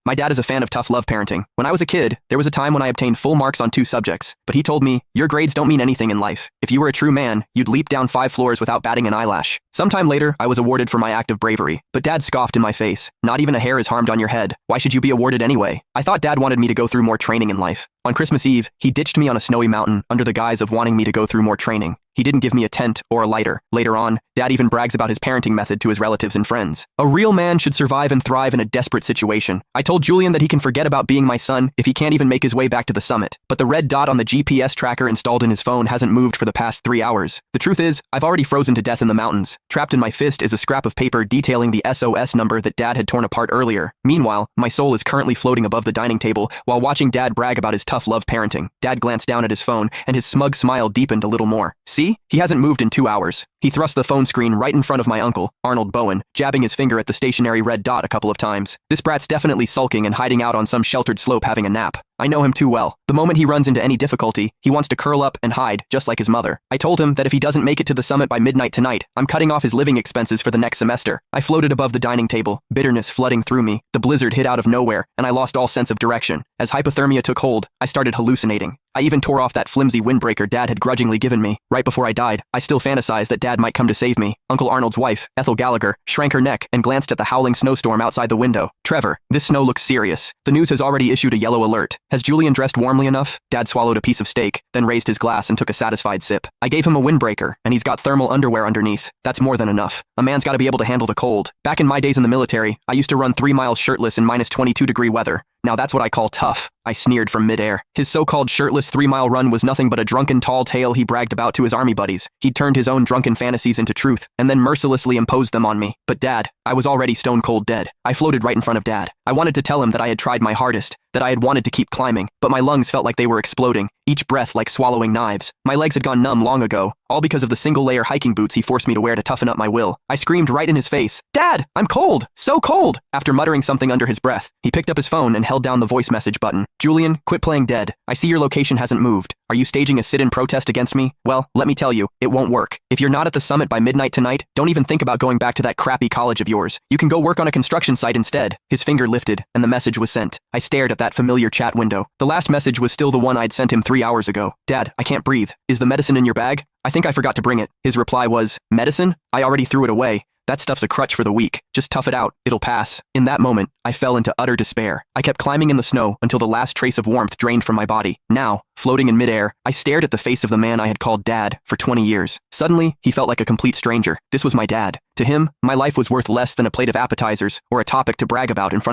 My dad is a fan of tough love parenting. When I was a kid, there was a time when I obtained full marks on 2 subjects, but he told me, your grades don't mean anything in life. If you were a true man, you'd leap down 5 floors without batting an eyelash. Sometime later, I was awarded for my act of bravery, but Dad scoffed in my face. Not even a hair is harmed on your head. Why should you be awarded anyway? I thought Dad wanted me to go through more training in life. On Christmas Eve, he ditched me on a snowy mountain under the guise of wanting me to go through more training. He didn't give me a tent or a lighter. Later on, Dad even brags about his parenting method to his relatives and friends. A real man should survive and thrive in a desperate situation. I told Julian that he can forget about being my son if he can't even make his way back to the summit. But the red dot on the GPS tracker installed in his phone hasn't moved for the past 3 hours. The truth is, I've already frozen to death in the mountains. Trapped in my fist is a scrap of paper detailing the SOS number that Dad had torn apart earlier. Meanwhile, my soul is currently floating above the dining table while watching Dad brag about his tough love parenting. Dad glanced down at his phone, and his smug smile deepened a little more. See? He hasn't moved in 2 hours. He thrust the phone screen right in front of my uncle, Arnold Bowen, jabbing his finger at the stationary red dot a couple of times. This brat's definitely sulking and hiding out on some sheltered slope having a nap. I know him too well. The moment he runs into any difficulty, he wants to curl up and hide, just like his mother. I told him that if he doesn't make it to the summit by midnight tonight, I'm cutting off his living expenses for the next semester. I floated above the dining table, bitterness flooding through me. The blizzard hit out of nowhere, and I lost all sense of direction. As hypothermia took hold, I started hallucinating. I even tore off that flimsy windbreaker Dad had grudgingly given me. Right before I died, I still fantasized that Dad might come to save me. Uncle Arnold's wife, Ethel Gallagher, shrank her neck and glanced at the howling snowstorm outside the window. Trevor, this snow looks serious. The news has already issued a yellow alert. Has Julian dressed warmly enough? Dad swallowed a piece of steak, then raised his glass and took a satisfied sip. I gave him a windbreaker, and he's got thermal underwear underneath. That's more than enough. A man's gotta be able to handle the cold. Back in my days in the military, I used to run 3 miles shirtless in minus 22-degree weather. Now that's what I call tough. I sneered from midair. His so-called shirtless 3-mile run was nothing but a drunken tall tale he bragged about to his army buddies. He'd turned his own drunken fantasies into truth, and then mercilessly imposed them on me. But Dad, I was already stone cold dead. I floated right in front of Dad. I wanted to tell him that I had tried my hardest, that I had wanted to keep climbing, but my lungs felt like they were exploding, each breath like swallowing knives. My legs had gone numb long ago, all because of the single-layer hiking boots he forced me to wear to toughen up my will. I screamed right in his face, "Dad, I'm cold! So cold!" After muttering something under his breath, he picked up his phone and held down the voice message button. "Julian, quit playing dead. I see your location hasn't moved. Are you staging a sit-in protest against me? Well, let me tell you, it won't work. If you're not at the summit by midnight tonight, don't even think about going back to that crappy college of yours. You can go work on a construction site instead." His finger lifted, and the message was sent. I stared at that familiar chat window. The last message was still the one I'd sent him 3 hours ago. "Dad, I can't breathe. Is the medicine in your bag? I think I forgot to bring it." His reply was, "Medicine? I already threw it away. That stuff's a crutch for the weak. Just tough it out. It'll pass." In that moment, I fell into utter despair. I kept climbing in the snow until the last trace of warmth drained from my body. Now, floating in midair, I stared at the face of the man I had called Dad for 20 years. Suddenly, he felt like a complete stranger. This was my dad. To him, my life was worth less than a plate of appetizers or a topic to brag about in front of